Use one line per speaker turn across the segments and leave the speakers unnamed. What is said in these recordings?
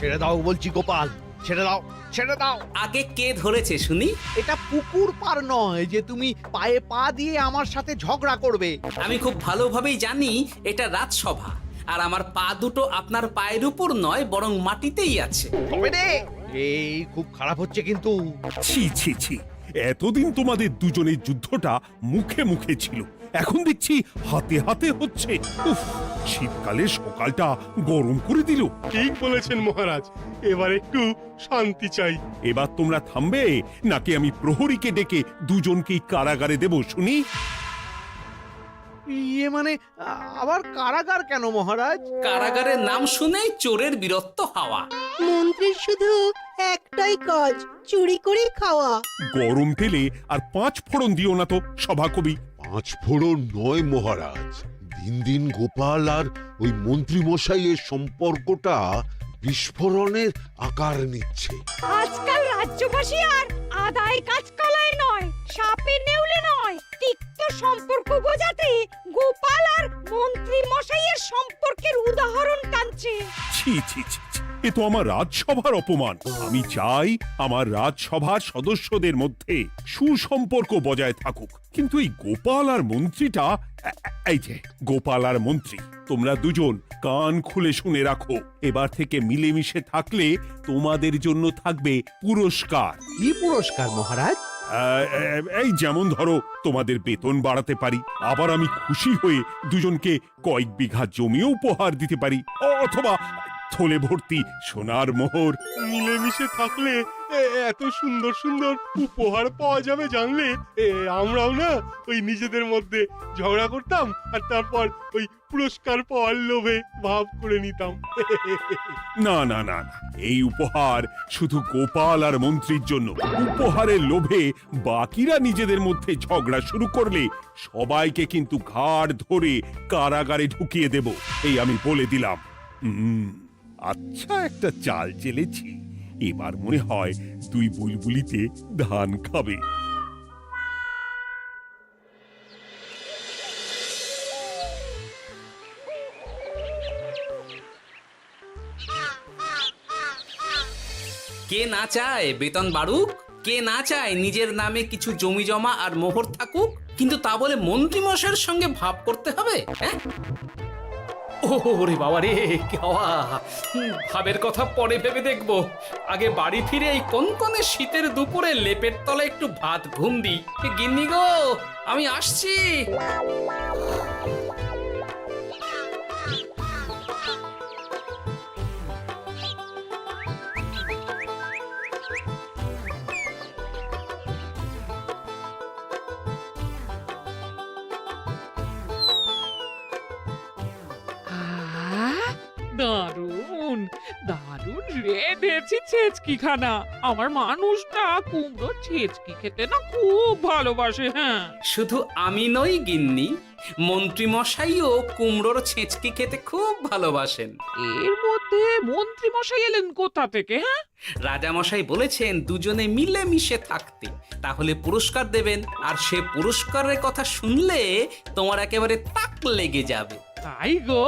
ছেড়ে দাও বলছি গোপাল, ছেড়ে দাও, ছেড়ে দাও।
আগে কে ধরেছে শুনি?
এটা পুকুর পার নয় যে তুমি পায়ে পা দিয়ে আমার সাথে ঝগড়া করবে।
আমি খুব ভালোভাবেই জানি এটা রাজসভা, আর আমার পা দুটো আপনার পায়ের উপর নয় বরং মাটিতেই আছে।
তবে রে, এই খুব খারাপ হচ্ছে কিন্তু।
ছি ছি ছি, এতদিন তোমাদের দুজনের যুদ্ধটা মুখে মুখে ছিল, এখন দেখছি হাতে হাতে হচ্ছে। উফ, শীতকালে সকালটা গরম করে দিল।
ঠিক বলেছেন মহারাজ, এবার একটু শান্তি চাই।
এবার তোমরা থামবে নাকি আমি প্রহরীকে ডেকে দুজনকেই কারাগারে দেব শুনি?
ইয়ে মানে আবার কারাগার কেন মহারাজ?
কারাগারের নাম শুনেই চোরের বীরত্ব হাওয়া।
মন্ত্রীর শুধু একটাই কাজ, চুরি করে খাওয়া।
গরম তেলে আর 5 ফোড়ন দিও না তো সভাকবি।
5 ফোড়ন নয় মহারাজ, দিন দিন গোপাল আর ওই মন্ত্রী মশাইয়ের সম্পর্কটা বিস্ফোরণের আকার নিচ্ছে।
আজকাল রাজ্যবাসী আর আদায় কাজকালায় নয়, সাপে নেউলে নয়, তিক্ত সম্পর্ক বোঝাতে গোপাল আর মন্ত্রী মশাইয়ের সম্পর্কের উদাহরণ টানছে।
ছি ছি ছি ছি, এ তো আমার রাজসভার অপমান। আমি চাই আমার রাজসভার সদস্যদের মধ্যে সুসম্পর্ক বজায় থাকুক, কিন্তু এই গোপাল আর মন্ত্রীটা, এই যে গোপাল আর মন্ত্রী, তোমরা দুজন কান খুলে শুনে রাখো, এবার থেকে মিলেমিশে থাকলে তোমাদের জন্য থাকবে পুরস্কার।
কি পুরস্কার মহারাজ?
এই যেমন ধরো, তোমাদের বেতন বাড়াতে পারি, আবার আমি খুশি হয়ে দুজনকে কয়েক বিঘা জমিও উপহার দিতে পারি, অথবা থলে ভর্তি সোনার মোহর।
মিলেমিশে থাকলে এত সুন্দর সুন্দর উপহার পাওয়া যাবে জানলে আমরাও না ওই নিজেদের মধ্যে ঝগড়া করতাম আর তারপর ওই পুরস্কার পাওয়ার লোভে ভাব করে নিতাম।
না না না না, এই উপহার শুধু গোপাল আর মন্ত্রীর জন্য। উপহারের লোভে বাকিরা নিজেদের মধ্যে ঝগড়া শুরু করলে সবাইকে কিন্তু ঘাড় ধরে কারাগারে ঢুকিয়ে দেব, এই আমি বলে দিলাম। আচ্ছা, একটা চাল চেলেছি, এবার মনে হয় দুই বুলবুলিতে ধান খাবে।
কে না চায় বেতন বাড়ুক? কে না চায় নিজের নামে কিছু জমি জমা আর মোহর থাকুক? কিন্তু তা বলে মন্ত্রী মশাইয়ের সঙ্গে ভাব করতে হবে? হ্যাঁ, ওরে বাবা রে, কি হওয়া! ভাবের কথা পরে ভেবে দেখবো, আগে বাড়ি ফিরে এই কনকনে শীতের দুপুরে লেপের তলে একটু ভাত ঘুম দিই। গিন্নি গো, আমি আসছি।
দারুণ দারুণ রেঁধেছি ছেচকি খানা। আমার মানুষটা কুমড়ো ছেচকি খেতে না খুব ভালোবাসে। হ্যাঁ,
শুধু আমি নই গিন্নি, মন্ত্রী মশাইও কুমড়োর ছেঁচকি খেতে খুব ভালোবাসেন।
এর মধ্যে মন্ত্রী মশাই এলেন কোথা থেকে? হ্যাঁ,
রাজা মশাই বলেছেন দুজনে মিলে মিশে থাকতে, তাহলে পুরস্কার দেবেন, আর সে পুরস্কারের কথা শুনলে তোমার একেবারে তাক লেগে যাবে।
তাই গো,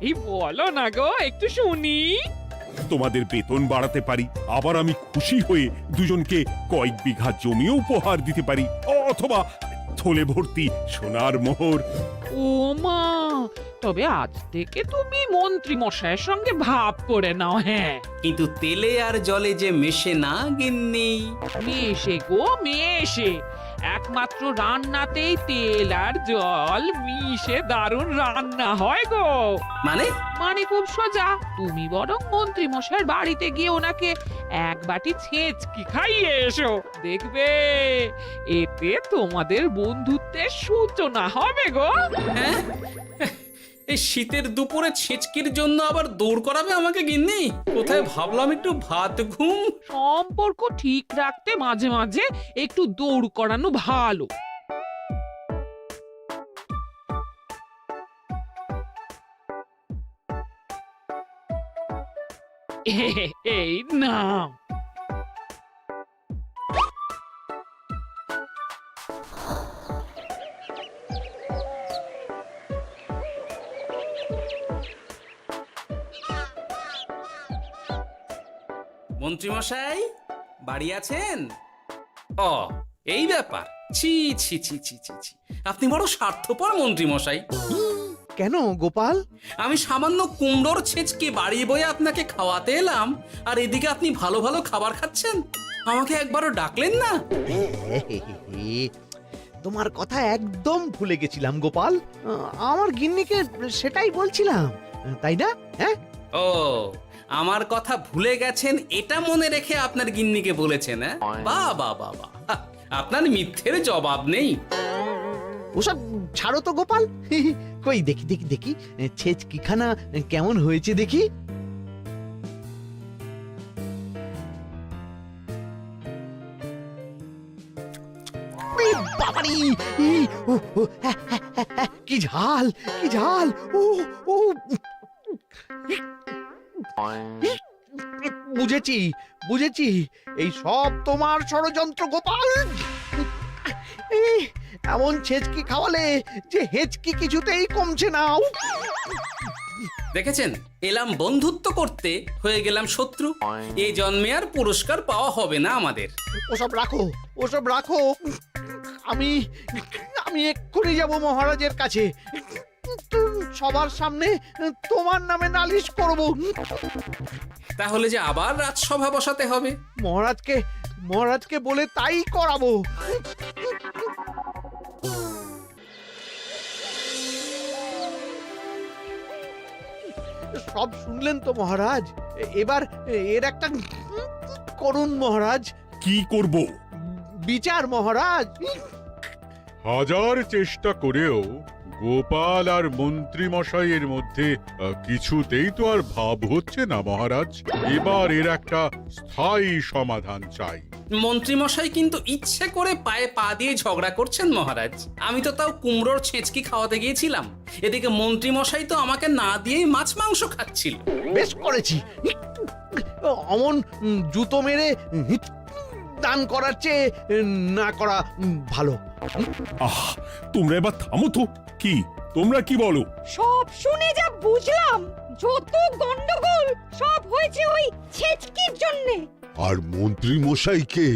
এই বলো না গো, একটু শুনি।
তোমাদের বেতন বাড়াতে পারি, আবার আমি খুশি হয়ে দুজনকে কয়েক বিঘা জমিও উপহার দিতে পারি, অথবা থলে ভর্তি সোনার মোহর।
ও মা, তবে আজ থেকে তুমি মন্ত্রী মশাইয়ের সঙ্গে ভাব করে নাও। হ্যাঁ,
কিন্তু তেলে আর জলে যে মেশে না গিন্নি।
মেশে গো মেশে, একমাত্র রান্নাতেই তেল আর জল মিশে দারুণ রান্না হয় গো।
মানে
মানে খুব সোজা, তুমি বরং মন্ত্রী মশাইয়ের বাড়িতে গিয়ে ওনাকে এক বাটি ছেচকি খাইয়ে এসো, দেখবে এতে তোমাদের বন্ধুত্বের সূচনা হবে গো।
হ্যাঁ, এই শীতের দুপুরে ছেচকির জন্য আবার দৌড় করাবে আমাকে গিন্নি? কোথায় ভাবলাম একটু ভাত ঘুম।
সম্পর্ক ঠিক রাখতে মাঝে মাঝে একটু দৌড় করানো ভালো। এই নাও।
মন্ত্রীমশাই বাড়ি আছেন? ও এই ব্যাপার, ছি ছি ছি ছি ছি ছি, আপনি বড় স্বার্থপর মন্ত্রীমশাই।
কেন গোপাল?
আমি সামান্য কুমড়োর ছেঁচকে বাড়ি বয়ে আপনাকে খাওয়াতে এলাম, আর এদিকে আপনি ভালো ভালো খাবার খাচ্ছেন, আমাকে একবারও ডাকলেন না।
তোমার কথা একদম ভুলে গেছিলাম গোপাল। আমার গিন্নিকে সেটাই বলছিলাম, তাই না? হ্যাঁ,
ও আমার কথা ভুলে গেছেন এটা মনে রেখে আপনার গিন্নিকে বলেছেন? হ্যাঁ, বাহ বাহ বাহ বাহ, আপনার মিথ্যের জবাব নেই।
ওসব ছাড়ো তো গোপাল। কই দেখি দেখি দেখি ছেচকিখানা কেমন হয়েছে দেখি। এ বাবারে! ই, ও, ও, হ্যাঁ, হ্যাঁ, হ্যাঁ, হ্যাঁ, কি ঝাল, কি ঝাল! ও ও বুঝেছি, বুঝেছি, এই সব তোমার ষড়যন্ত্র গোপাল। এই, এমন ছেচকি খাওয়ালে যে হেচকি কিছুতেই কমছে না।
দেখেছেন, এলাম বন্ধুত্ব করতে, হয়ে গেলাম শত্রু। এই জন্মে আর পুরস্কার পাওয়া হবে না আমাদের।
ওসব রাখো, ওসব রাখো। আমি আমি এক্ষুনি যাব মহারাজের কাছে, সবার সামনে তোমার নামে নালিশ করব।
তাহলে যে আবার রাজসভা বসাতে হবে।
মহারাজকে বলে তাই করাবো। সব শুনলেন তো মহারাজ, এবার এর একটা করুন মহারাজ।
কি করব?
বিচার মহারাজ।
হাজার চেষ্টা করেও গোপাল আর মন্ত্রী মশাইয়ের মধ্যে কিছুতেই তো আর ভাব হচ্ছে না মহারাজ। এবার এর একটা স্থায়ী সমাধান চাই।
মন্ত্রীমশাই কিন্তু ইচ্ছে করে পায়ে পা দিয়ে ঝগড়া করছেন মহারাজ। আমি তো তাও কুমড়োর ছেঁচকি খাওয়াতে গিয়েছিলাম, এদিকে মন্ত্রীমশাই তো আমাকে না দিয়েই মাছ মাংস খাচ্ছিল।
বেশ করেছি, অমন জুতো মেরে দান করার চেয়ে না করা ভালো।
আহ, তোমরা এবার থামো তো। কি তোমরা কি বলো?
সব শুনে যা বুঝলাম, যত গন্ডগোল সব হয়েছে ওই ছেচকির জন্য।
আর মন্ত্রী মশাইকে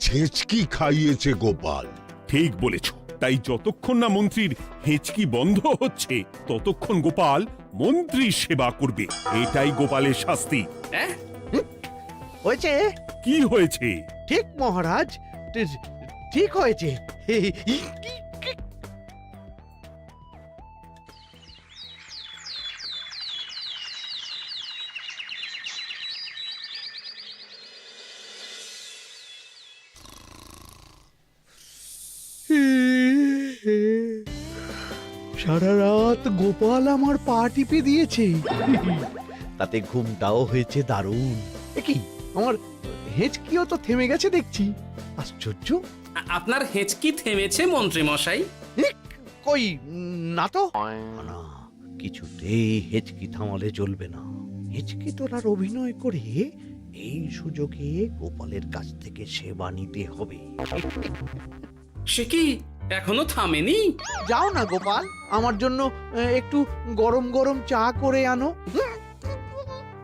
ছেঁচকি খাইয়েছে গোপাল।
ঠিক বলেছ। তাই যতক্ষণ না মন্ত্রীর হেঁচকি বন্ধ হচ্ছে ততক্ষণ গোপাল মন্ত্রীর সেবা করবে। এটাই গোপালের শাস্তি।
হ্যাঁ,
হয়েছে?
কি হয়েছে?
ঠিক মহারাজ, ঠিক হয়েছে। সারা রাত গোপাল আমার পা টিপে দিয়েছে, তাতে ঘুমটাও হয়েছে দারুণ। কি আমার হেঁচকিও তো থেমে গেছে দেখছি, আশ্চর্য।
আপনার হেঁচকি থেমেছে মন্ত্রীমশাই?
কই না তো। না, কিছুতেই হেঁচকি থামালে চলবে না। হেঁচকি তোলার অভিনয় করে এই সুযোগে গোপালের কাছ থেকে সেবা নিতে হবে।
সে কি এখনো থামেনি?
যাও না গোপাল, আমার জন্য একটু গরম গরম চা করে আনো।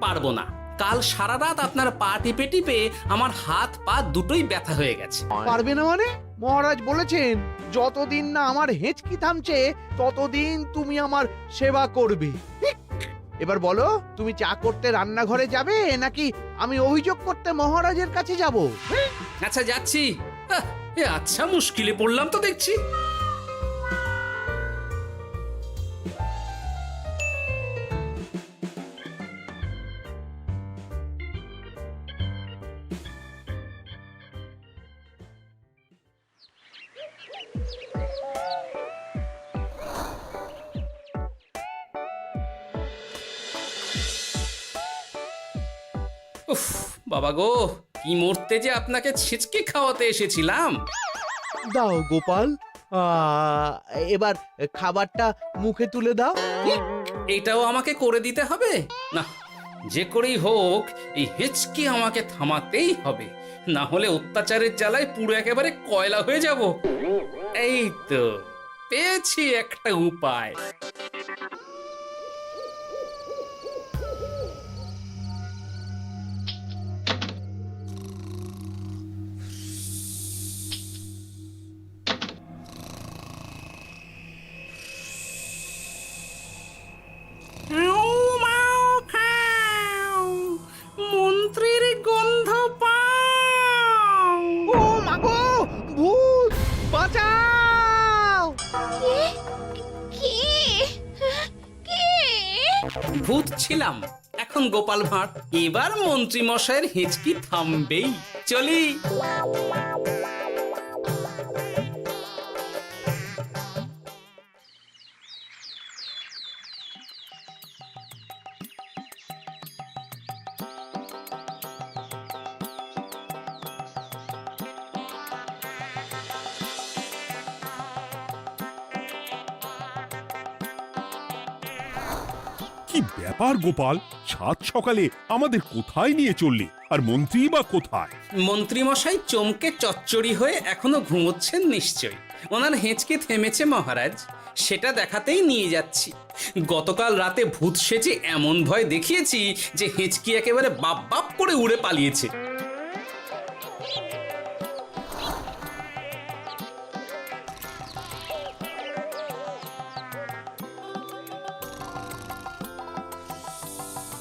পারবো না, কাল সারা রাত আপনার পা টিপে টিপে আমার হাত পা দুটোই ব্যথা হয়ে গেছে।
পারবে না মানে? মহারাজ বলেছেন যতদিন না আমার হেঁচকি থামছে ততদিন তুমি আমার সেবা করবে। এবার বলো, তুমি চা করতে রান্নাঘরে যাবে নাকি আমি অভিযোগ করতে মহারাজের কাছে যাব?
আচ্ছা যাচ্ছি। আচ্ছা, মুশকিলে পড়লাম তো দেখছি। উফ বাবা গো, কি মরতে যে আপনাকে ছিচকে খাওয়াতে এসেছিলাম।
দাও গোপাল, এবার খাবারটা মুখে তুলে দাও।
এটাও আমাকে করে দিতে হবে? না, যে করেই হোক এই হেঁচকি আমাকে থামাতেই হবে, না হলে অত্যাচারের জ্বালায় পুরো একেবারে কয়লা হয়ে যাব। এই তো পেয়েছি একটা উপায়। ভূত ছিলাম, এখন গোপাল ভাঁড়। এবার মন্ত্রী মশাইয়ের হেঁচকি থামবেই। চলি।
কি ব্যাপার গোপাল, সাত সকালে আমাদের কোথায় নিয়ে চললি? আর মন্ত্রী বা কোথায়?
মন্ত্রী মশাই চমকে চচ্চড়ি হয়ে এখনো ঘুমোচ্ছেন নিশ্চয়ই। ওনার হেঁচকি থেমেছে মহারাজ, সেটা দেখাতেই নিয়ে যাচ্ছি। গতকাল রাতে ভূত সেজে এমন ভয় দেখিয়েছি যে হেঁচকি একেবারে বাপ বাপ করে উড়ে পালিয়েছে।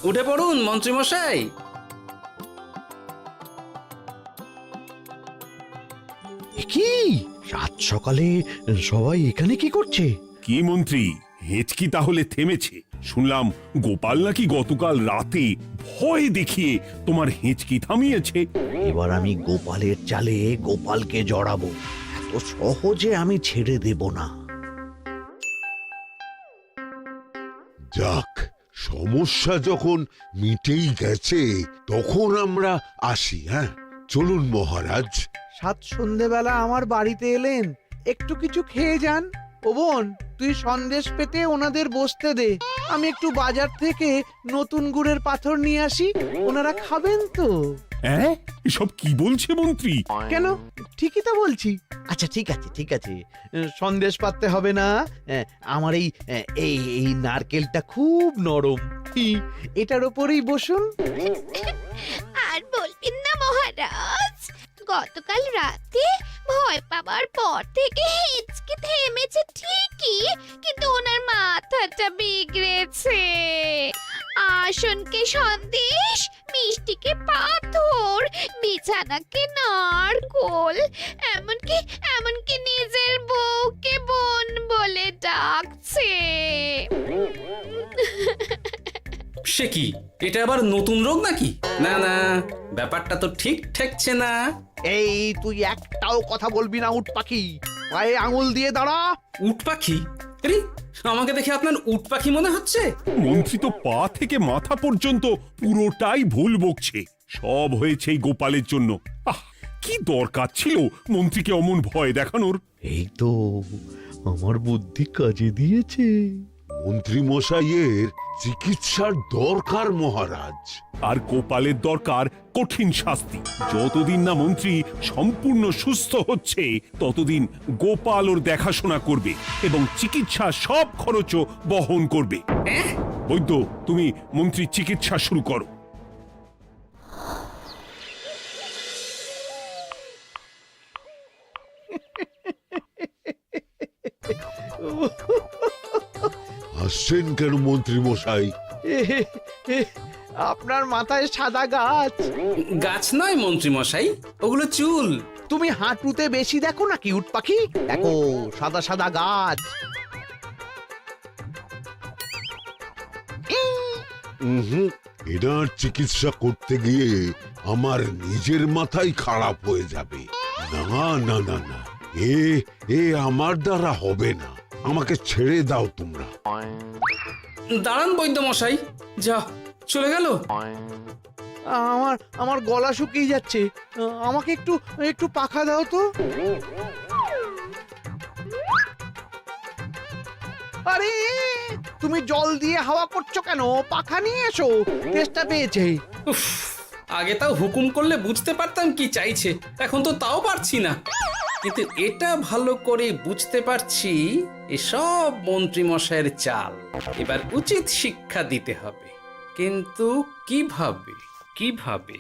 উঠে পড়ুন মন্ত্রী মশাই।
কি সাত সকালে সবাই এখানে কি করছে?
কি মন্ত্রী, হেঁচকি তাহলে থেমেছে? শুনলাম গোপাল নাকি গতকাল রাতে ভয় দেখিয়ে তোমার হেঁচকি থামিয়েছে।
এবার আমি গোপালের চালে গোপালকে জড়াবো, এত সহজে আমি ছেড়ে দেব না।
যাক, সমস্যা যখন মিটেই গেছে তখন আমরা আসি। হ্যাঁ, চলুন মহারাজ।
সাত সন্ধেবেলা আমার বাড়িতে এলেন, একটু কিছু খেয়ে যান। ও বোন, তুই সন্দেশ পেতে ওনাদের বসতে দে, আমি একটু বাজার থেকে নতুন গুড়ের পাথর নিয়ে আসি, ওনারা খাবেন তো।
হ্যাঁ, এসব কি বলছে মন্ত্রী?
কেন, ঠিকই তো বলছি। আচ্ছা ঠিক আছে ঠিক আছে, সন্দেশ পাততে হবে না। আমার এই এই এই নারকেলটা খুব নরম, এটার ওপরেই বসুন।
আর বলবেন না মহারাজ, গতকাল রাতে ভয় পাবার পর থেকে হেঁচকি থেমেছে ঠিকই, কিন্তু ওনার মাথাটা বিগড়েছে। আসনকে সন্দেশ, মিষ্টিকে পাথর, বিছানাকে নারকোল, এমনকি নিজের বউকে বোন বলে ডাকছে।
সে কি, এটা আবার নতুন রোগ নাকি? না না, ব্যাপারটা তো ঠিক ঠেকছে না।
এই তুই একটাও কথা বলবি না উট পাখি, পায়ে আঙুল দিয়ে দাঁড়া।
উট পাখি? আরে, আমাকে দেখে আপনার উট পাখি মনে হচ্ছে?
মন্ত্রী তো পা থেকে মাথা পর্যন্ত পুরোটাই ভুল বকছে। সব হয়েছে এই গোপালের জন্য। আহ, কি দরকার ছিল মন্ত্রীকে অমন ভয় দেখানোর?
এই তো আমার বুদ্ধি কাজে দিয়েছে।
মন্ত্রী মশাইয়ের চিকিৎসার দরকার মহারাজ।
আর গোপালের দরকার কঠিন শাস্তি। যতদিন না মন্ত্রী সম্পূর্ণ সুস্থ হচ্ছে ততদিন গোপাল ওর দেখাশোনা করবে এবং চিকিৎসা সব খরচও বহন করবে। বৈদ্য, তুমি মন্ত্রীর চিকিৎসা শুরু করো।
হাসছেন কেন মন্ত্রী মশাই?
আপনার মাথায় সাদা গাছ।
গাছ নয় মন্ত্রী মশাই, ওগুলো চুল।
তুমি হাঁটুতে বেশি দেখো নাকি উট পাখি? দেখো সাদা সাদা গাছ।
এনার চিকিৎসা করতে গিয়ে আমার নিজের মাথাই খারাপ হয়ে যাবে। না না না না, এ আমার দ্বারা হবে না। আমাকে ছেড়ে দাও তোমরা।
দাঁড়ান বৈদ্য মশাই, যা চলে গেল।
আমার গলা শুকিয়ে যাচ্ছে, আমাকে একটু একটু পাখা দাও তো। আরে তুমি জল দিয়ে হাওয়া করছো কেন? পাখা নিয়ে এসো, তেষ্টা পেয়েছে।
উফ, আগে তাও হুকুম করলে বুঝতে পারতাম কি চাইছে, এখন তো তাও পারছি না। কিন্তু এটা ভালো করে বুঝতে পারছি এসব মন্ত্রী মশাইয়ের চাল। এবার উচিত শিক্ষা দিতে হবে, কিন্তু কিভাবে কিভাবে?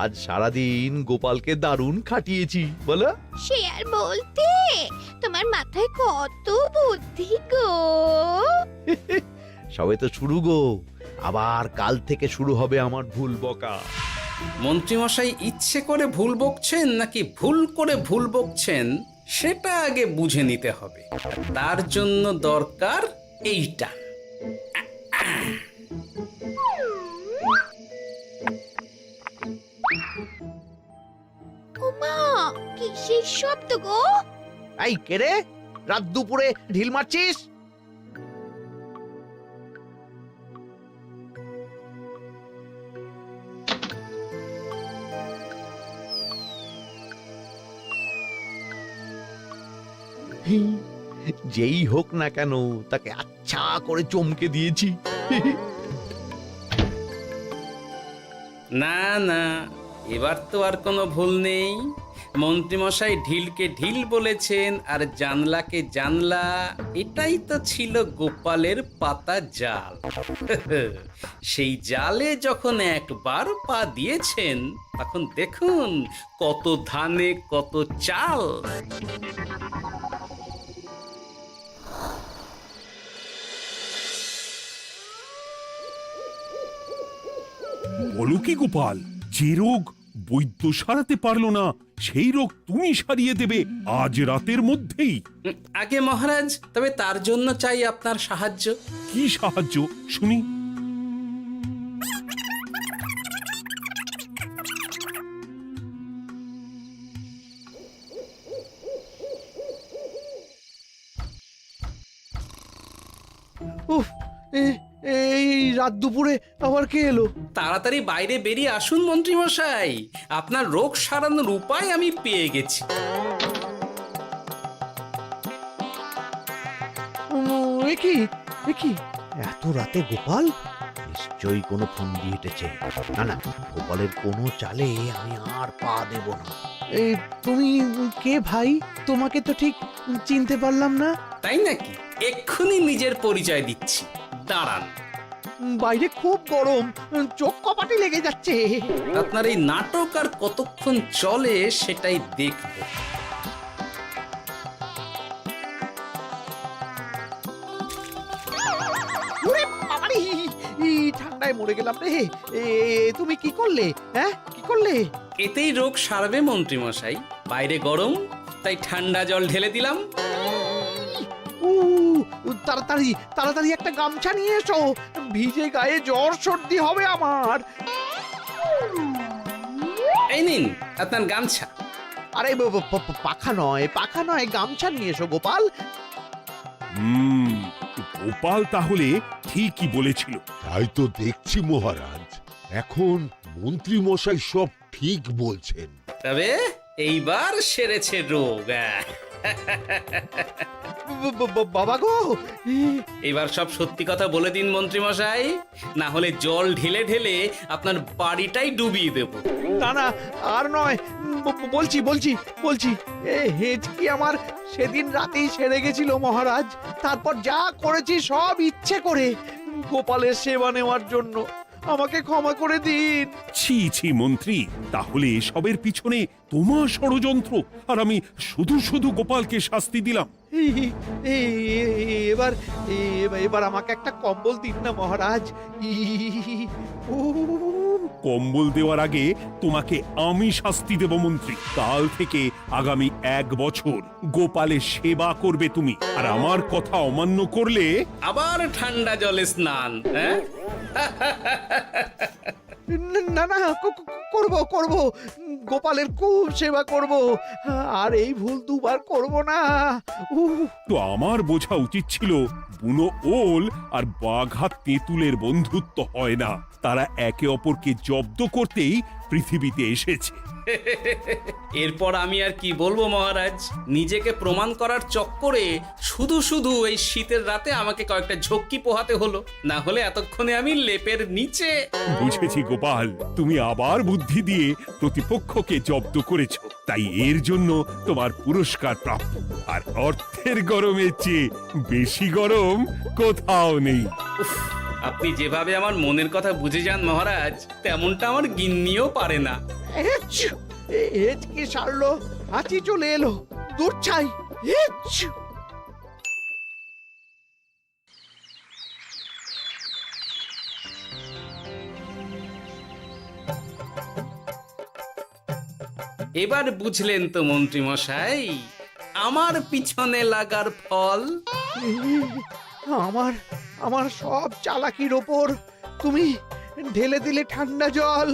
আজ সারাদিন গোপালকে দারুণ খাটিয়েছি, বলো।
সে আর বলতে, তোমার মাথায় কত বুদ্ধি গো।
সবে তো শুরু গো, আবার কাল থেকে শুরু হবে আমার ভুল বকা।
মন্ত্রীমশাই ইচ্ছে করে ভুল বকছেন নাকি ভুল করে ভুল বকছেন সেটা আগে বুঝে নিতে হবে। তার জন্য দরকার এইটা।
ওমা কিসের শব্দ গো?
এই কে রে, রাত দুপুরে ঢিল মারছিস? যেই হোক না কেন তাকে আচ্ছা করে চমকে দিয়েছি।
না না, এবার তো আর কোনো ভুল নেই। মন্ত্রীমশাই ঢিলকে ঢিল বলেছেন আর জানলাকে জানলা, এটাই তো ছিল গোপালের পাতা জাল। সেই জালে যখন একবার পা দিয়েছেন তখন দেখুন কত ধানে কত চাল।
বলো কি গোপাল, যে রোগ বৈদ্য সারাতে পারলো না সেই রোগ তুমি সারিয়ে দেবে আজ রাতের মধ্যেই?
আগে মহারাজ, তবে তার জন্য চাই আপনার সাহায্য।
কি সাহায্য শুনি?
উফ, এই রাত দুপুরে আবার কে এলো?
তাড়াতাড়ি বাইরে বেরিয়ে আসুন মন্ত্রীমশাই, আপনার রোগ সারানোর উপায় আমি পেয়ে গেছি।
কি এত রাতে গোপাল? নিশ্চয়ই কোনো ফোন দিয়ে হেঁটেছে। না না, গোপালের কোনো চালে আমি আর পা দেব না। তুমি কে ভাই? তোমাকে তো ঠিক চিনতে পারলাম না।
তাই নাকি? এক্ষুনি নিজের পরিচয় দিচ্ছি, দাঁড়ান।
বাইরে খুব গরম, চোখ কপাটে লেগে যাচ্ছে।
আপনার এই নাটক আর কতক্ষণ চলে সেটাই দেখব।
ওরে বাবারে, এই ঠান্ডায় মরে গেলাম রে। তুমি কি করলে? হ্যাঁ, কি করলে?
এতেই রোগ সারবে মন্ত্রীমশাই। বাইরে গরম, তাই ঠান্ডা জল ঢেলে দিলাম।
তাড়াতাড়ি তাড়াতাড়ি একটা গামছা নিয়ে এসো, ভিজে গায়ে জ্বর সর্দি হবে আমার।
এই নিন আপনার গামছা।
আরে পাখা নয়, গামছা নিয়ে এসো গোপাল।
গোপাল তাহলে ঠিকই বলেছিল।
তাই তো দেখছি মহারাজ, এখন মন্ত্রী মশাই সব ঠিক বলছেন।
তবে এইবার সেরেছে রোগ।
বাবা গো,
এবার সব সত্যি কথা বলে দিন মন্ত্রীমশাই, না হলে জল ঢেলে ঢেলে আপনার বাড়িটাই ডুবিয়ে দেব।
না না, আর নয়, বলছি হেঁচকি আমার সেদিন রাতেই সেরে গেছিল মহারাজ। তারপর যা করেছি সব ইচ্ছে করে, গোপালের সেবা নেওয়ার জন্য। আমাকে ক্ষমা করে দিন।
ছি ছি মন্ত্রী, তাহলে এসবের পিছনে তোমার ষড়যন্ত্র, আর আমি শুধু শুধু গোপালকে শাস্তি দিলাম।
এবার এবার আমাকে একটা কম্বল দিন না মহারাজ।
কম্বল দেওয়ার আগে তোমাকে আমি শাস্তি দেব মন্ত্রী। কাল থেকে আগামী 1 বছর গোপালের সেবা করবে তুমি, আর আমার কথা অমান্য করলে
আবার ঠান্ডা জলে স্নান। হ্যাঁ,
না না, করব, গোপালের খুব সেবা করব, আর এই ভুল দুবার করব না।
তো আমার বোঝা উচিত ছিল বুনো ওল আর বাঘা তেঁতুলের বন্ধুত্ব হয় না, তারা একে অপরকে জব্দ করতেই পৃথিবীতে এসেছে।
এরপর আমি আর কি বলবো মহারাজ, নিজেকে প্রমাণ করার চক্করে শুধু শুধু এই শীতের রাতে আমাকে কয়েকটা ঝক্কি পোহাতে হলো, না হলে এতক্ষণে আমি লেপের নিচে।
বুঝেছি গোপাল, তুমি আবার বুদ্ধি দিয়ে প্রতিপক্ষকে জব্দ করেছো, তাই এর জন্য তোমার পুরস্কার প্রাপ্ত। আর অর্থের গরমের চেয়ে বেশি গরম কোথাও নেই।
উফ, আপনি যেভাবে আমার মনের কথা বুঝে যান মহারাজ, তেমনটা আমার গিন্নিও পারে না।
হেঁচকি সারলো, হাঁচি চলে এলো, দূর চাই।
এবার বুঝলেন তো মন্ত্রী মশাই আমার পিছনে লাগার ফল?
আমার আমার সব চালাকির ওপর তুমি ঢেলে দিলে ঠান্ডা জল।